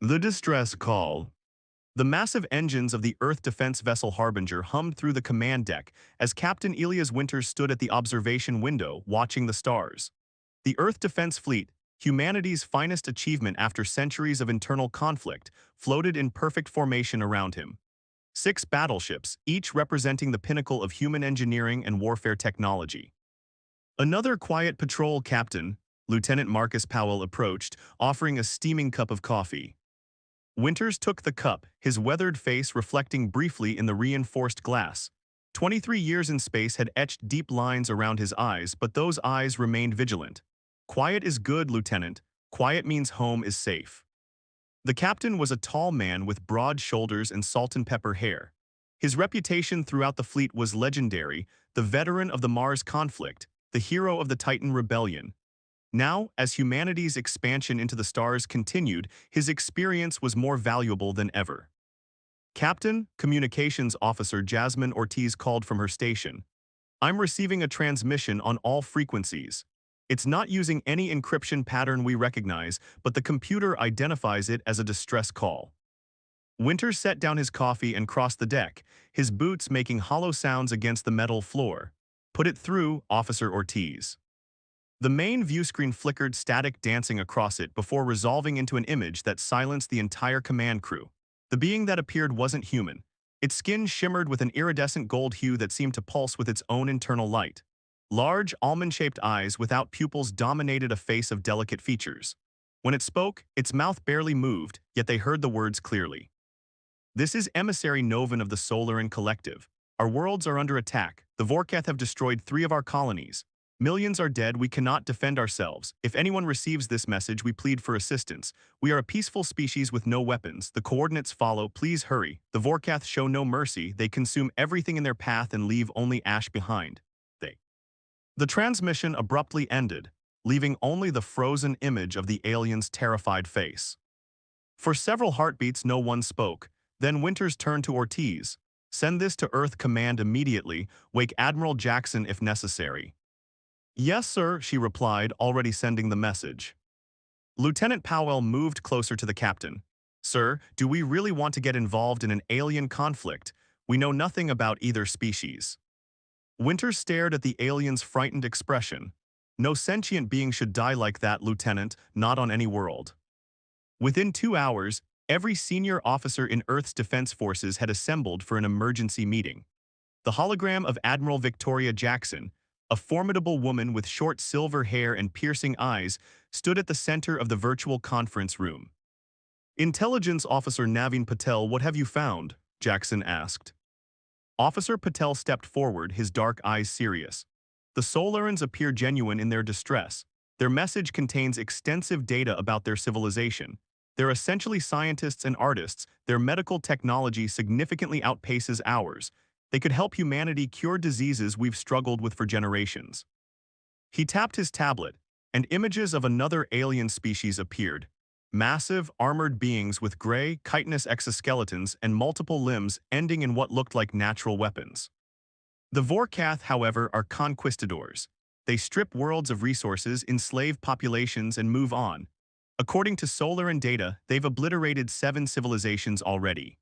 The distress call. The massive engines of the Earth defense vessel Harbinger hummed through the command deck as Captain Elias Winters stood at the observation window watching the stars. The Earth Defense Fleet, humanity's finest achievement after centuries of internal conflict, floated in perfect formation around him. 6 battleships, each representing the pinnacle of human engineering and warfare technology. Another quiet patrol captain, Lieutenant Marcus Powell, approached, offering a steaming cup of coffee. Winters took the cup, his weathered face reflecting briefly in the reinforced glass. 23 years in space had etched deep lines around his eyes, but those eyes remained vigilant. Quiet is good, Lieutenant. Quiet means home is safe. The captain was a tall man with broad shoulders and salt-and-pepper hair. His reputation throughout the fleet was legendary, the veteran of the Mars conflict, the hero of the Titan rebellion. Now, as humanity's expansion into the stars continued, his experience was more valuable than ever. Captain, Communications Officer Jasmine Ortiz called from her station. I'm receiving a transmission on all frequencies. It's not using any encryption pattern we recognize, but the computer identifies it as a distress call. Winters set down his coffee and crossed the deck, his boots making hollow sounds against the metal floor. Put it through, Officer Ortiz. The main viewscreen flickered, static dancing across it before resolving into an image that silenced the entire command crew. The being that appeared wasn't human. Its skin shimmered with an iridescent gold hue that seemed to pulse with its own internal light. Large, almond-shaped eyes without pupils dominated a face of delicate features. When it spoke, its mouth barely moved, yet they heard the words clearly. This is Emissary Novin of the Solaran Collective. Our worlds are under attack. The Vorkath have destroyed 3 of our colonies. Millions are dead, we cannot defend ourselves. If anyone receives this message, we plead for assistance. We are a peaceful species with no weapons. The coordinates follow, please hurry. The Vorkath show no mercy, they consume everything in their path and leave only ash behind. The transmission abruptly ended, leaving only the frozen image of the alien's terrified face. For several heartbeats no one spoke, then Winters turned to Ortiz. Send this to Earth Command immediately, wake Admiral Jackson if necessary. Yes, sir, she replied, already sending the message. Lieutenant Powell moved closer to the captain. Sir, do we really want to get involved in an alien conflict? We know nothing about either species. Winters stared at the alien's frightened expression. No sentient being should die like that, Lieutenant, not on any world. Within 2 hours, every senior officer in Earth's defense forces had assembled for an emergency meeting. The hologram of Admiral Victoria Jackson, a formidable woman with short silver hair and piercing eyes, stood at the center of the virtual conference room. Intelligence Officer Naveen Patel, what have you found? Jackson asked. Officer Patel stepped forward, his dark eyes serious. The Solarans appear genuine in their distress. Their message contains extensive data about their civilization. They're essentially scientists and artists. Their medical technology significantly outpaces ours. They could help humanity cure diseases we've struggled with for generations. He tapped his tablet, and images of another alien species appeared. Massive, armored beings with gray, chitinous exoskeletons and multiple limbs ending in what looked like natural weapons. The Vorkath, however, are conquistadors. They strip worlds of resources, enslave populations, and move on. According to Solaran data, they've obliterated 7 civilizations already.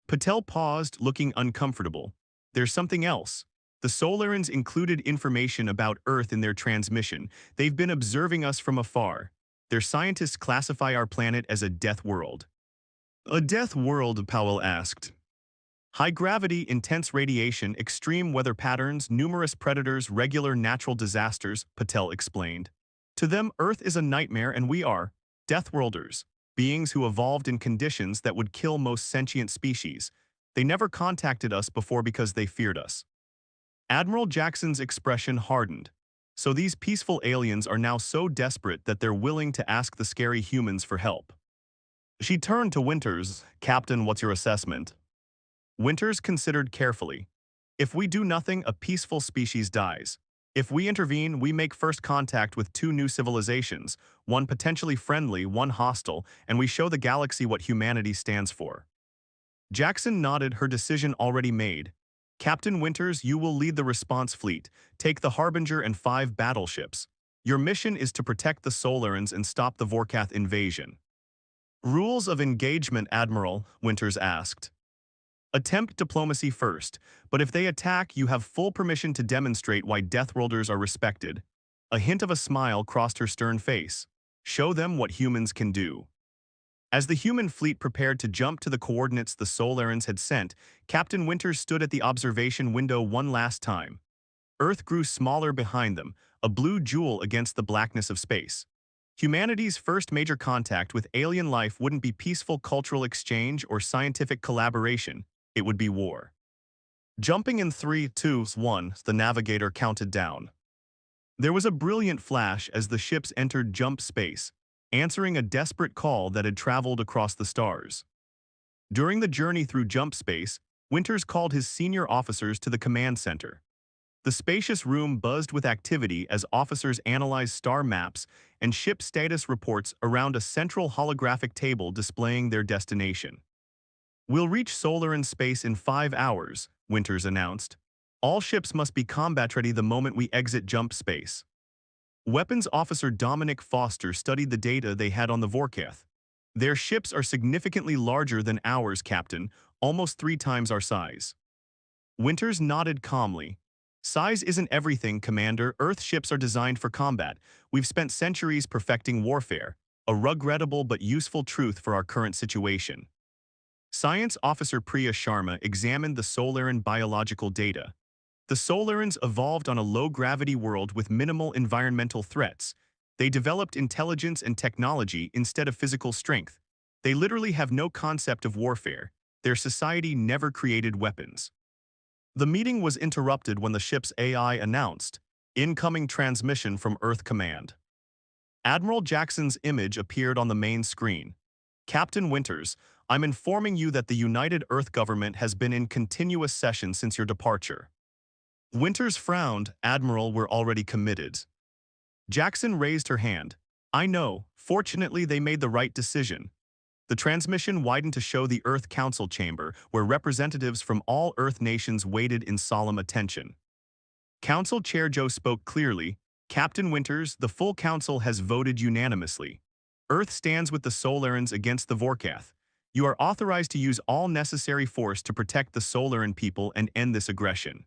Patel paused, looking uncomfortable. There's something else. The Solarans included information about Earth in their transmission. They've been observing us from afar. Their scientists classify our planet as a death world. A death world, Powell asked. High gravity, intense radiation, extreme weather patterns, numerous predators, regular natural disasters, Patel explained. To them, Earth is a nightmare and we are deathworlders, beings who evolved in conditions that would kill most sentient species. They never contacted us before because they feared us. Admiral Jackson's expression hardened. So these peaceful aliens are now so desperate that they're willing to ask the scary humans for help. She turned to Winters. Captain, what's your assessment? Winters considered carefully. If we do nothing, a peaceful species dies. If we intervene, we make first contact with 2 new civilizations, one potentially friendly, one hostile, and we show the galaxy what humanity stands for. Jackson nodded, her decision already made. Captain Winters, you will lead the response fleet. Take the Harbinger and 5 battleships. Your mission is to protect the Solarans and stop the Vorkath invasion. Rules of engagement, Admiral, Winters asked. Attempt diplomacy first, but if they attack, you have full permission to demonstrate why Deathworlders are respected. A hint of a smile crossed her stern face. Show them what humans can do. As the human fleet prepared to jump to the coordinates the Solarans had sent, Captain Winters stood at the observation window one last time. Earth grew smaller behind them, a blue jewel against the blackness of space. Humanity's first major contact with alien life wouldn't be peaceful cultural exchange or scientific collaboration, it would be war. Jumping in 3, 2, 1, the navigator counted down. There was a brilliant flash as the ships entered jump space, answering a desperate call that had traveled across the stars. During the journey through jump space, Winters called his senior officers to the command center. The spacious room buzzed with activity as officers analyzed star maps and ship status reports around a central holographic table displaying their destination. We'll reach Solaran space in 5 hours, Winters announced. All ships must be combat-ready the moment we exit jump space. Weapons Officer Dominic Foster studied the data they had on the Vorkath. Their ships are significantly larger than ours, Captain, almost 3 times our size. Winters nodded calmly. Size isn't everything, Commander. Earth ships are designed for combat. We've spent centuries perfecting warfare, a regrettable but useful truth for our current situation. Science Officer Priya Sharma examined the Solaran biological data. The Solarans evolved on a low-gravity world with minimal environmental threats. They developed intelligence and technology instead of physical strength. They literally have no concept of warfare. Their society never created weapons. The meeting was interrupted when the ship's AI announced, "Incoming transmission from Earth Command." Admiral Jackson's image appeared on the main screen. "Captain Winters, I'm informing you that the United Earth Government has been in continuous session since your departure." Winters frowned. "Admiral, we're already committed." Jackson raised her hand. "I know. Fortunately, they made the right decision." The transmission widened to show the Earth Council chamber, where representatives from all Earth nations waited in solemn attention. Council Chair Joe spoke clearly. "Captain Winters, the full council has voted unanimously. Earth stands with the Solarans against the Vorkath. You are authorized to use all necessary force to protect the Solaran people and end this aggression."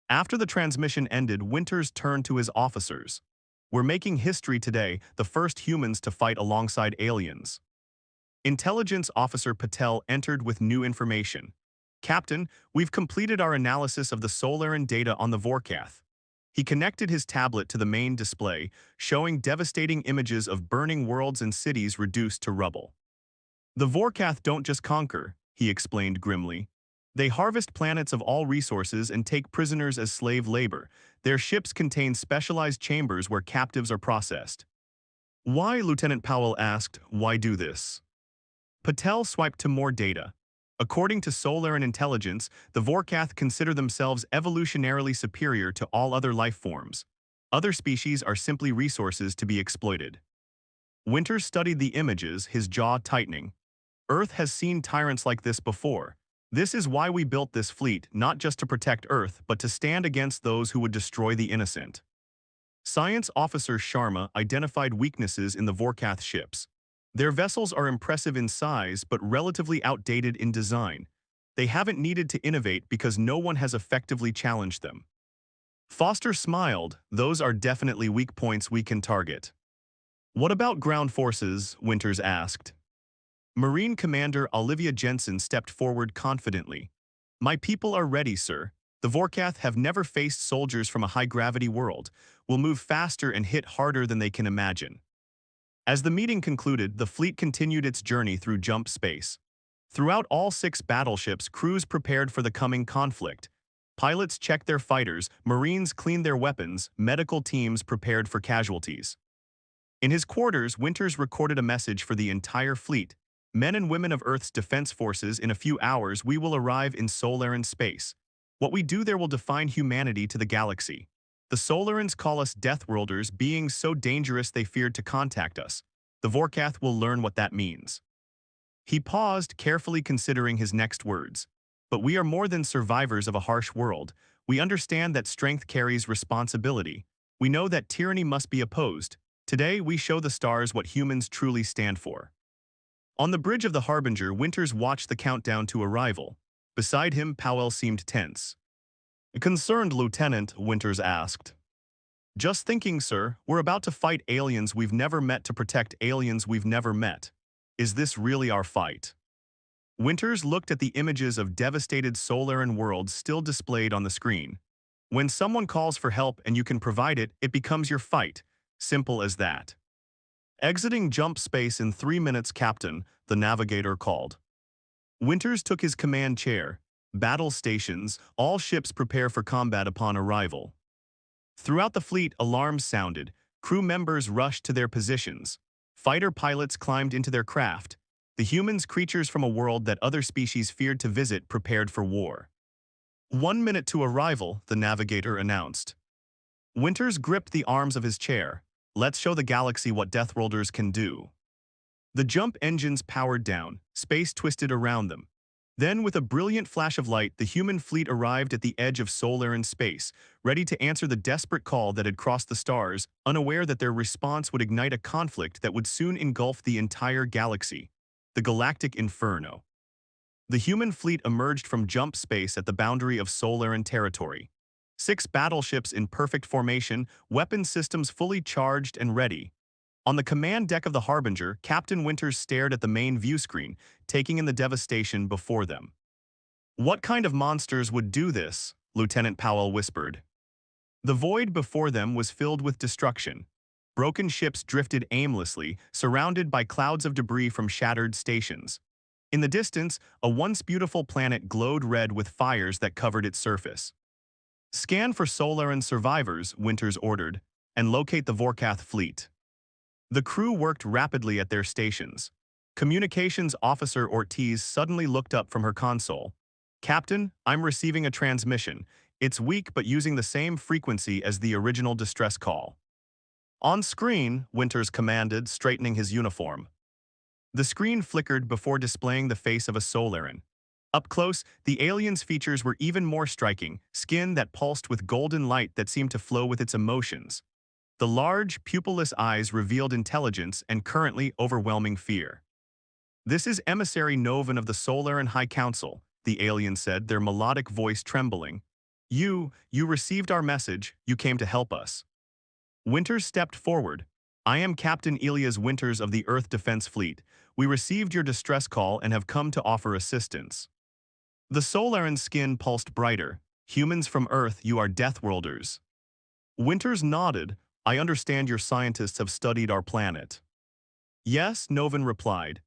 After the transmission ended, Winters turned to his officers. "We're making history today, the first humans to fight alongside aliens." Intelligence Officer Patel entered with new information. "Captain, we've completed our analysis of the Solaran data on the Vorkath." He connected his tablet to the main display, showing devastating images of burning worlds and cities reduced to rubble. "The Vorkath don't just conquer," he explained grimly. "They harvest planets of all resources and take prisoners as slave labor. Their ships contain specialized chambers where captives are processed." "Why?" Lieutenant Powell asked. "Why do this?" Patel swiped to more data. According to Solaran intelligence, the Vorkath consider themselves evolutionarily superior to all other life forms. Other species are simply resources to be exploited. Winters studied the images, his jaw tightening. "Earth has seen tyrants like this before. This is why we built this fleet, not just to protect Earth, but to stand against those who would destroy the innocent." Science Officer Sharma identified weaknesses in the Vorkath ships. Their vessels are impressive in size but relatively outdated in design. They haven't needed to innovate because no one has effectively challenged them. Foster smiled. "Those are definitely weak points we can target." "What about ground forces?" Winters asked. Marine Commander Olivia Jensen stepped forward confidently. "My people are ready, sir. The Vorkath have never faced soldiers from a high-gravity world. We'll move faster and hit harder than they can imagine." As the meeting concluded, the fleet continued its journey through jump space. Throughout all 6 battleships, crews prepared for the coming conflict. Pilots checked their fighters, Marines cleaned their weapons, medical teams prepared for casualties. In his quarters, Winters recorded a message for the entire fleet. "Men and women of Earth's defense forces, in a few hours we will arrive in Solaran space. What we do there will define humanity to the galaxy. The Solarans call us Deathworlders, beings so dangerous they feared to contact us. The Vorkath will learn what that means." He paused, carefully considering his next words. "But we are more than survivors of a harsh world. We understand that strength carries responsibility. We know that tyranny must be opposed. Today we show the stars what humans truly stand for." On the bridge of the Harbinger, Winters watched the countdown to arrival. Beside him, Powell seemed tense. Concerned, Lieutenant, Winters asked. Just thinking, sir, we're about to fight aliens we've never met to protect aliens we've never met. Is this really our fight? Winters looked at the images of devastated Solaran worlds still displayed on the screen. When someone calls for help and you can provide it, it becomes your fight. Simple as that. Exiting jump space in 3 minutes, Captain, the navigator called. Winters took his command chair. Battle stations, all ships prepare for combat upon arrival. Throughout the fleet, alarms sounded. Crew members rushed to their positions. Fighter pilots climbed into their craft. The humans, creatures from a world that other species feared to visit, prepared for war. 1 minute to arrival, the navigator announced. Winters gripped the arms of his chair. Let's show the galaxy what Deathworlders can do. The jump engines powered down, space twisted around them. Then, with a brilliant flash of light, the human fleet arrived at the edge of Solaran space, ready to answer the desperate call that had crossed the stars, unaware that their response would ignite a conflict that would soon engulf the entire galaxy. The Galactic Inferno. The human fleet emerged from jump space at the boundary of Solaran territory. 6 battleships in perfect formation, weapon systems fully charged and ready. On the command deck of the Harbinger, Captain Winters stared at the main view screen, taking in the devastation before them. What kind of monsters would do this? Lieutenant Powell whispered. The void before them was filled with destruction. Broken ships drifted aimlessly, surrounded by clouds of debris from shattered stations. In the distance, a once beautiful planet glowed red with fires that covered its surface. Scan for Solaran survivors, Winters ordered, and locate the Vorkath fleet. The crew worked rapidly at their stations. Communications Officer Ortiz suddenly looked up from her console. Captain, I'm receiving a transmission. It's weak but using the same frequency as the original distress call. On screen, Winters commanded, straightening his uniform. The screen flickered before displaying the face of a Solaran. Up close, the alien's features were even more striking, skin that pulsed with golden light that seemed to flow with its emotions. The large, pupilless eyes revealed intelligence and currently overwhelming fear. This is Emissary Novan of the Solaran High Council, the alien said, their melodic voice trembling. You received our message, you came to help us. Winters stepped forward. I am Captain Elias Winters of the Earth Defense Fleet. We received your distress call and have come to offer assistance. The Solaran skin pulsed brighter. Humans from Earth, you are Deathworlders. Winters nodded. I understand your scientists have studied our planet. Yes, Novan replied.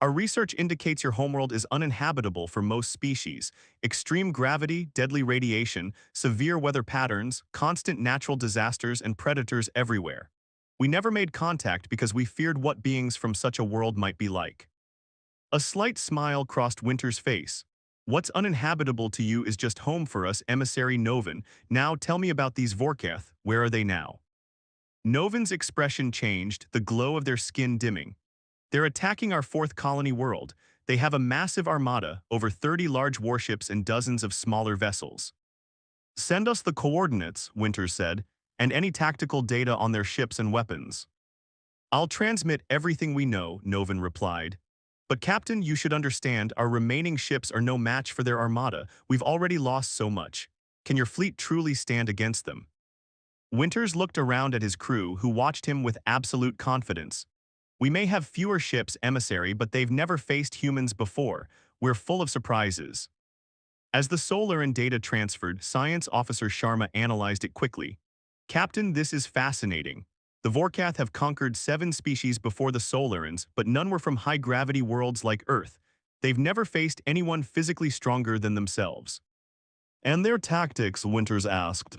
Our research indicates your homeworld is uninhabitable for most species. Extreme gravity, deadly radiation, severe weather patterns, constant natural disasters, and predators everywhere. We never made contact because we feared what beings from such a world might be like. A slight smile crossed Winter's face. What's uninhabitable to you is just home for us, Emissary Novan. Now tell me about these Vorkath. Where are they now? Novan's expression changed, the glow of their skin dimming. They're attacking our 4th colony world. They have a massive armada, over 30 large warships and dozens of smaller vessels. Send us the coordinates, Winters said, and any tactical data on their ships and weapons. I'll transmit everything we know, Novan replied. But Captain, you should understand, our remaining ships are no match for their armada. We've already lost so much. Can your fleet truly stand against them? Winters looked around at his crew, who watched him with absolute confidence. We may have fewer ships, Emissary, but they've never faced humans before. We're full of surprises. As the Solaran data transferred, Science Officer Sharma analyzed it quickly. Captain, this is fascinating. The Vorkath have conquered 7 species before the Solarans, but none were from high-gravity worlds like Earth. They've never faced anyone physically stronger than themselves. And their tactics, Winters asked.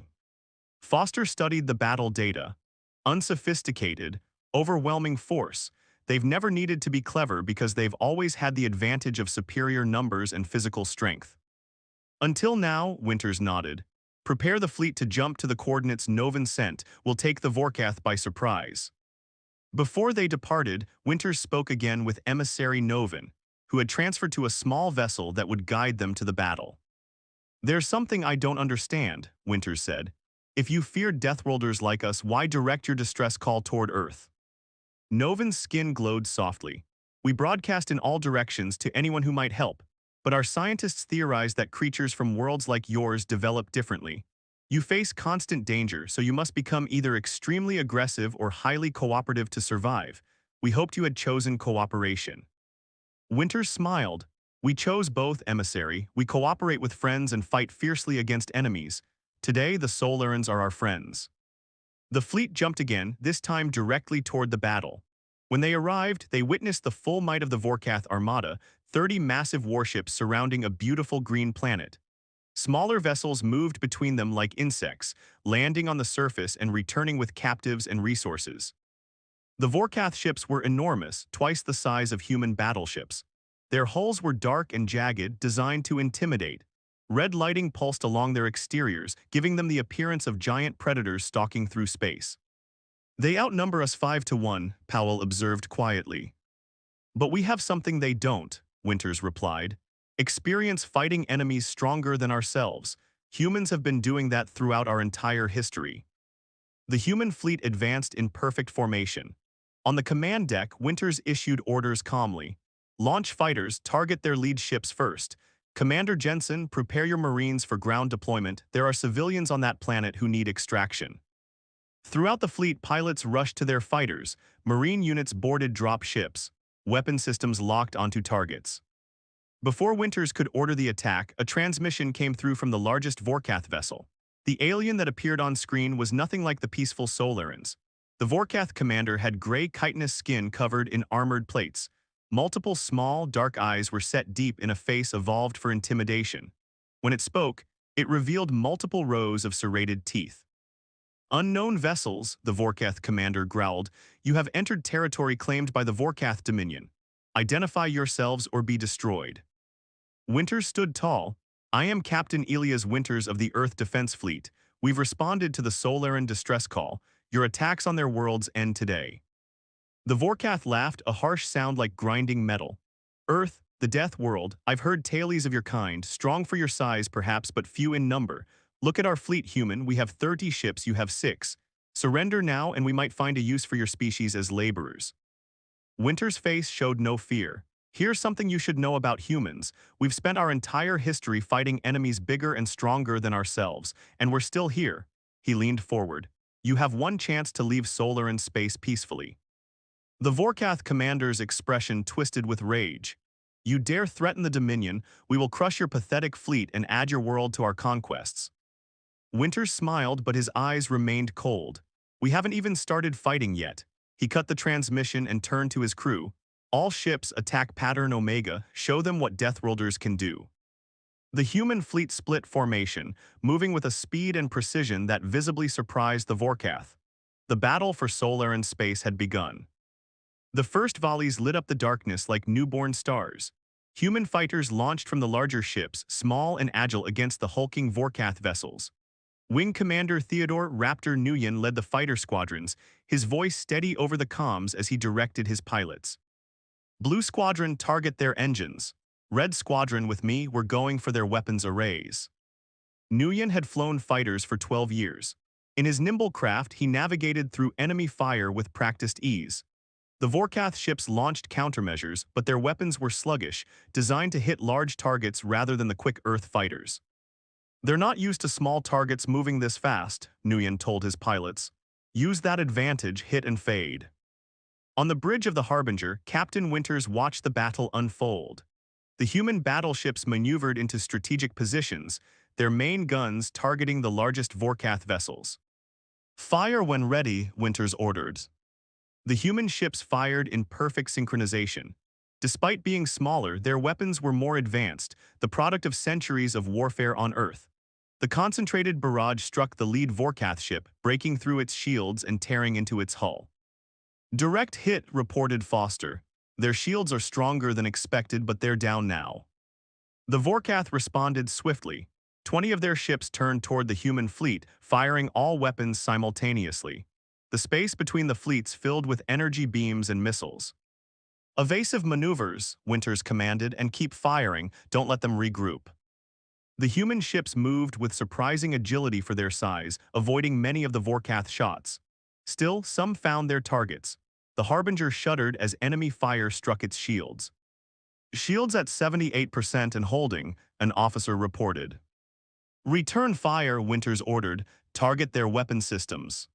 Foster studied the battle data. Unsophisticated, overwhelming force. They've never needed to be clever because they've always had the advantage of superior numbers and physical strength. Until now, Winters nodded. Prepare the fleet to jump to the coordinates Novan sent. We'll take the Vorkath by surprise. Before they departed, Winters spoke again with Emissary Novan, who had transferred to a small vessel that would guide them to the battle. There's something I don't understand, Winters said. If you feared Deathworlders like us, why direct your distress call toward Earth? Novan's skin glowed softly. We broadcast in all directions to anyone who might help, but our scientists theorize that creatures from worlds like yours develop differently. You face constant danger, so you must become either extremely aggressive or highly cooperative to survive. We hoped you had chosen cooperation. Winters smiled. We chose both, emissary. We cooperate with friends and fight fiercely against enemies. Today, the Solarans are our friends. The fleet jumped again, this time directly toward the battle. When they arrived, they witnessed the full might of the Vorkath Armada, 30 massive warships surrounding a beautiful green planet. Smaller vessels moved between them like insects, landing on the surface and returning with captives and resources. The Vorkath ships were enormous, twice the size of human battleships. Their hulls were dark and jagged, designed to intimidate. Red lighting pulsed along their exteriors, giving them the appearance of giant predators stalking through space. They outnumber us 5-1, Powell observed quietly. But we have something they don't, Winters replied. Experience fighting enemies stronger than ourselves. Humans have been doing that throughout our entire history. The human fleet advanced in perfect formation. On the command deck, Winters issued orders calmly. Launch fighters, target their lead ships first. Commander Jensen, prepare your Marines for ground deployment. There are civilians on that planet who need extraction. Throughout the fleet, pilots rushed to their fighters. Marine units boarded drop ships. Weapon systems locked onto targets. Before Winters could order the attack, a transmission came through from the largest Vorkath vessel. The alien that appeared on screen was nothing like the peaceful Solarans. The Vorkath commander had gray chitinous skin covered in armored plates. Multiple small, dark eyes were set deep in a face evolved for intimidation. When it spoke, it revealed multiple rows of serrated teeth. Unknown vessels, the Vorkath commander growled, you have entered territory claimed by the Vorkath Dominion. Identify yourselves or be destroyed. Winters stood tall. I am Captain Elias Winters of the Earth Defense Fleet. We've responded to the Solaran distress call. Your attacks on their worlds end today. The Vorkath laughed, a harsh sound like grinding metal. Earth, the death world, I've heard tales of your kind, strong for your size perhaps, but few in number. Look at our fleet, human. We have 30 ships, you have 6. Surrender now and we might find a use for your species as laborers. Winter's face showed no fear. Here's something you should know about humans. We've spent our entire history fighting enemies bigger and stronger than ourselves, and we're still here. He leaned forward. You have one chance to leave Solaran space peacefully. The Vorkath commander's expression twisted with rage. You dare threaten the Dominion, we will crush your pathetic fleet and add your world to our conquests. Winters smiled, but his eyes remained cold. We haven't even started fighting yet. He cut the transmission and turned to his crew. All ships attack Pattern Omega, show them what Deathworlders can do. The human fleet split formation, moving with a speed and precision that visibly surprised the Vorkath. The battle for Solaran space had begun. The first volleys lit up the darkness like newborn stars. Human fighters launched from the larger ships, small and agile against the hulking Vorkath vessels. Wing Commander Theodore Raptor Nguyen led the fighter squadrons, his voice steady over the comms as he directed his pilots. Blue Squadron, target their engines. Red Squadron, with me, we're going for their weapons arrays. Nguyen had flown fighters for 12 years. In his nimble craft, he navigated through enemy fire with practiced ease. The Vorkath ships launched countermeasures, but their weapons were sluggish, designed to hit large targets rather than the quick Earth fighters. They're not used to small targets moving this fast, Nguyen told his pilots. Use that advantage, hit and fade. On the bridge of the Harbinger, Captain Winters watched the battle unfold. The human battleships maneuvered into strategic positions, their main guns targeting the largest Vorkath vessels. Fire when ready, Winters ordered. The human ships fired in perfect synchronization. Despite being smaller, their weapons were more advanced, the product of centuries of warfare on Earth. The concentrated barrage struck the lead Vorkath ship, breaking through its shields and tearing into its hull. Direct hit, reported Foster. Their shields are stronger than expected, but they're down now. The Vorkath responded swiftly. 20 of their ships turned toward the human fleet, firing all weapons simultaneously. The space between the fleets filled with energy beams and missiles. Evasive maneuvers, Winters commanded, and keep firing, don't let them regroup. The human ships moved with surprising agility for their size, avoiding many of the Vorkath shots. Still, some found their targets. the Harbinger shuddered as enemy fire struck its shields. Shields at 78% and holding, an officer reported. Return fire, Winters ordered, target their weapon systems.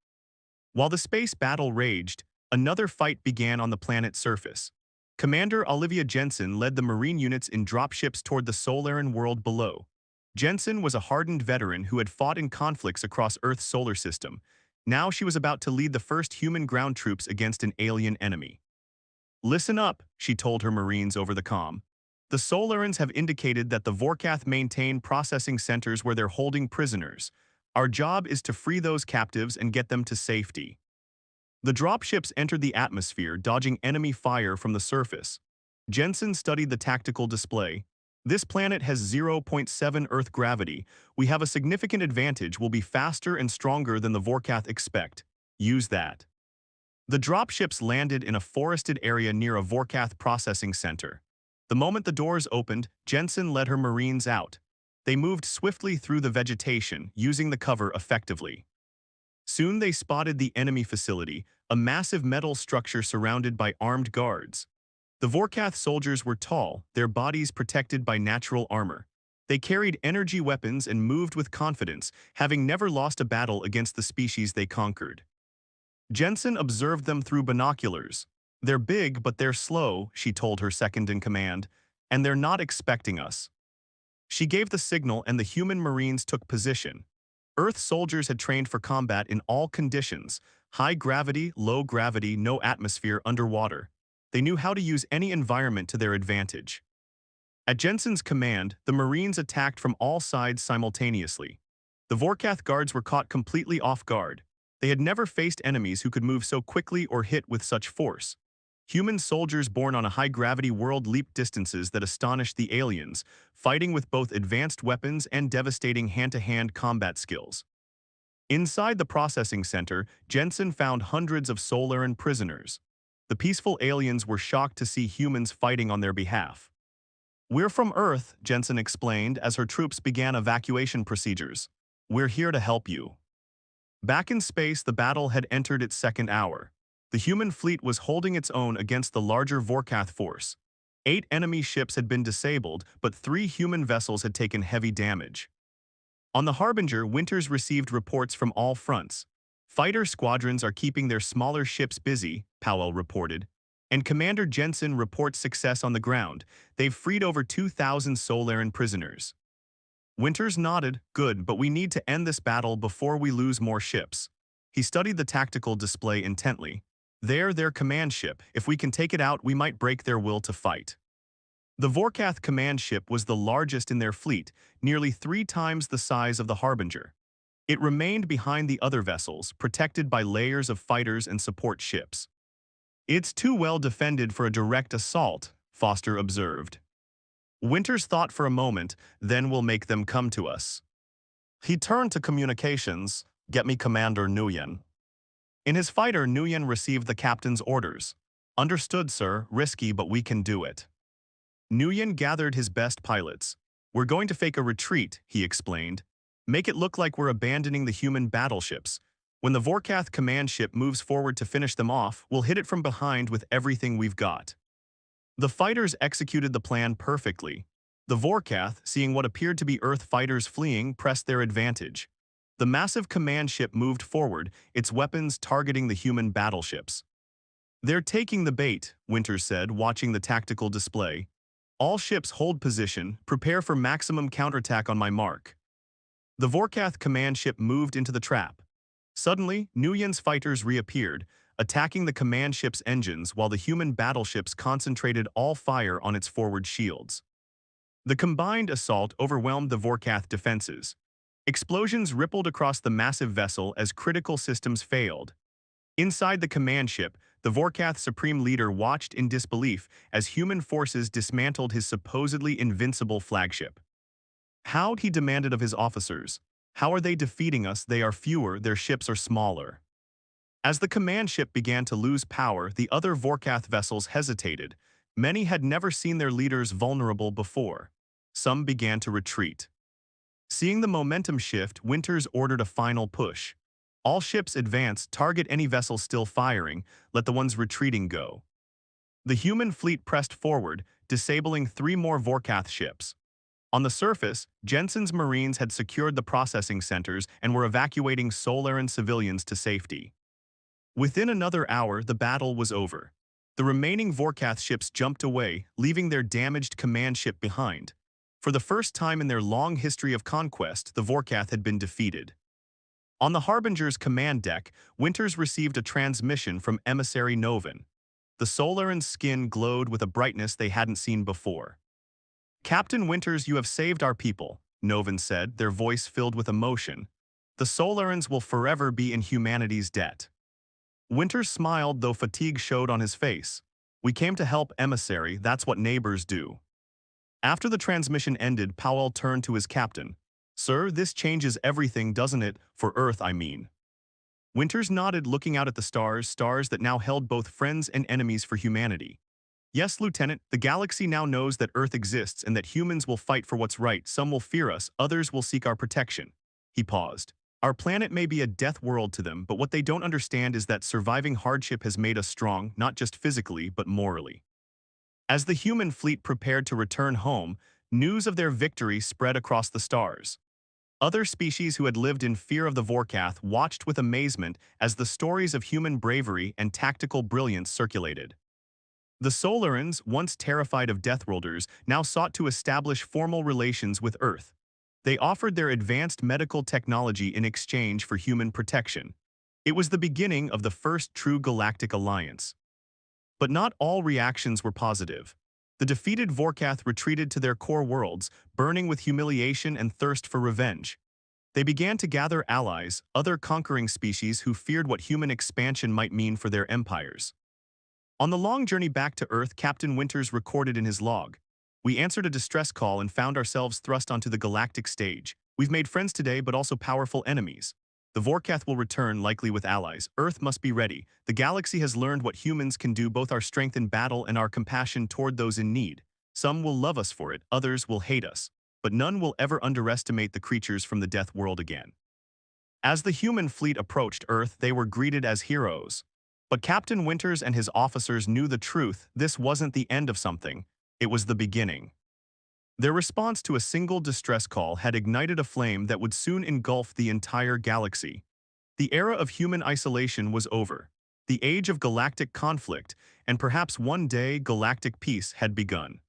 While the space battle raged, another fight began on the planet's surface. Commander Olivia Jensen led the Marine units in dropships toward the Solaran world below. Jensen was a hardened veteran who had fought in conflicts across Earth's solar system. Now she was about to lead the first human ground troops against an alien enemy. Listen up, she told her Marines over the comm. The Solarans have indicated that the Vorkath maintain processing centers where they're holding prisoners. Our job is to free those captives and get them to safety. The dropships entered the atmosphere, dodging enemy fire from the surface. Jensen studied the tactical display. This planet has 0.7 Earth gravity. We have a significant advantage. We'll be faster and stronger than the Vorkath expect. Use that. The dropships landed in a forested area near a Vorkath processing center. The moment the doors opened, Jensen led her Marines out. They moved swiftly through the vegetation, using the cover effectively. Soon they spotted the enemy facility, a massive metal structure surrounded by armed guards. The Vorkath soldiers were tall, their bodies protected by natural armor. They carried energy weapons and moved with confidence, having never lost a battle against the species they conquered. Jensen observed them through binoculars. They're big, but they're slow, she told her second-in-command, and they're not expecting us. She gave the signal and the human Marines took position. Earth soldiers had trained for combat in all conditions: high gravity, low gravity, no atmosphere, underwater. They knew how to use any environment to their advantage. At Jensen's command, the Marines attacked from all sides simultaneously. The Vorkath guards were caught completely off guard. They had never faced enemies who could move so quickly or hit with such force. Human soldiers born on a high-gravity world leaped distances that astonished the aliens, fighting with both advanced weapons and devastating hand-to-hand combat skills. Inside the processing center, Jensen found hundreds of Solaran prisoners. The peaceful aliens were shocked to see humans fighting on their behalf. "We're from Earth," Jensen explained as her troops began evacuation procedures. "We're here to help you." Back in space, the battle had entered its second hour. The human fleet was holding its own against the larger Vorkath force. 8 enemy ships had been disabled, but 3 human vessels had taken heavy damage. On the Harbinger, Winters received reports from all fronts. Fighter squadrons are keeping their smaller ships busy, Powell reported. And Commander Jensen reports success on the ground. They've freed over 2,000 Solaran prisoners. Winters nodded. "Good, but we need to end this battle before we lose more ships." He studied the tactical display intently. "They're their command ship. If we can take it out, we might break their will to fight." The Vorkath command ship was the largest in their fleet, nearly 3 times the size of the Harbinger. It remained behind the other vessels, protected by layers of fighters and support ships. "It's too well defended for a direct assault," Foster observed. Winters thought for a moment, "Then we'll make them come to us." He turned to communications. "Get me Commander Nguyen." In his fighter, Nguyen received the captain's orders. "Understood, sir. Risky, but we can do it." Nguyen gathered his best pilots. "We're going to fake a retreat," he explained. "Make it look like we're abandoning the human battleships. When the Vorkath command ship moves forward to finish them off, we'll hit it from behind with everything we've got." The fighters executed the plan perfectly. The Vorkath, seeing what appeared to be Earth fighters fleeing, pressed their advantage. The massive command ship moved forward, its weapons targeting the human battleships. "They're taking the bait," Winters said, watching the tactical display. "All ships hold position, prepare for maximum counterattack on my mark." The Vorkath command ship moved into the trap. Suddenly, Nguyen's fighters reappeared, attacking the command ship's engines while the human battleships concentrated all fire on its forward shields. The combined assault overwhelmed the Vorkath defenses. Explosions rippled across the massive vessel as critical systems failed. Inside the command ship, the Vorkath Supreme Leader watched in disbelief as human forces dismantled his supposedly invincible flagship. "How?" he demanded of his officers. "How are they defeating us? They are fewer, their ships are smaller." As the command ship began to lose power, the other Vorkath vessels hesitated. Many had never seen their leaders vulnerable before. Some began to retreat. Seeing the momentum shift, Winters ordered a final push. All ships advance, target any vessel still firing, let the ones retreating go. The human fleet pressed forward, disabling 3 more Vorkath ships. On the surface, Jensen's Marines had secured the processing centers and were evacuating Solaran civilians to safety. Within another hour, the battle was over. The remaining Vorkath ships jumped away, leaving their damaged command ship behind. For the first time in their long history of conquest, the Vorkath had been defeated. On the Harbinger's command deck, Winters received a transmission from emissary Novin. The Solaran's skin glowed with a brightness they hadn't seen before. "Captain Winters, you have saved our people," Novin said, their voice filled with emotion. "The Solarans will forever be in humanity's debt." Winters smiled, though fatigue showed on his face. "We came to help, emissary, that's what neighbors do." After the transmission ended, Powell turned to his captain. "Sir, this changes everything, doesn't it? For Earth, I mean." Winters nodded, looking out at the stars that now held both friends and enemies for humanity. "Yes, Lieutenant, the galaxy now knows that Earth exists and that humans will fight for what's right. Some will fear us, others will seek our protection." He paused. "Our planet may be a death world to them, but what they don't understand is that surviving hardship has made us strong, not just physically, but morally." As the human fleet prepared to return home, news of their victory spread across the stars. Other species who had lived in fear of the Vorkath watched with amazement as the stories of human bravery and tactical brilliance circulated. The Solarans, once terrified of Deathworlders, now sought to establish formal relations with Earth. They offered their advanced medical technology in exchange for human protection. It was the beginning of the first true galactic alliance. But not all reactions were positive. The defeated Vorkath retreated to their core worlds, burning with humiliation and thirst for revenge. They began to gather allies, other conquering species who feared what human expansion might mean for their empires. On the long journey back to Earth, Captain Winters recorded in his log, "We answered a distress call and found ourselves thrust onto the galactic stage. We've made friends today, but also powerful enemies. The Vorkath will return, likely with allies. Earth must be ready. The galaxy has learned what humans can do, both our strength in battle and our compassion toward those in need. Some will love us for it, others will hate us. But none will ever underestimate the creatures from the Death World again." As the human fleet approached Earth, they were greeted as heroes. But Captain Winters and his officers knew the truth. This wasn't the end of something. It was the beginning. Their response to a single distress call had ignited a flame that would soon engulf the entire galaxy. The era of human isolation was over. The age of galactic conflict, and perhaps one day galactic peace, had begun.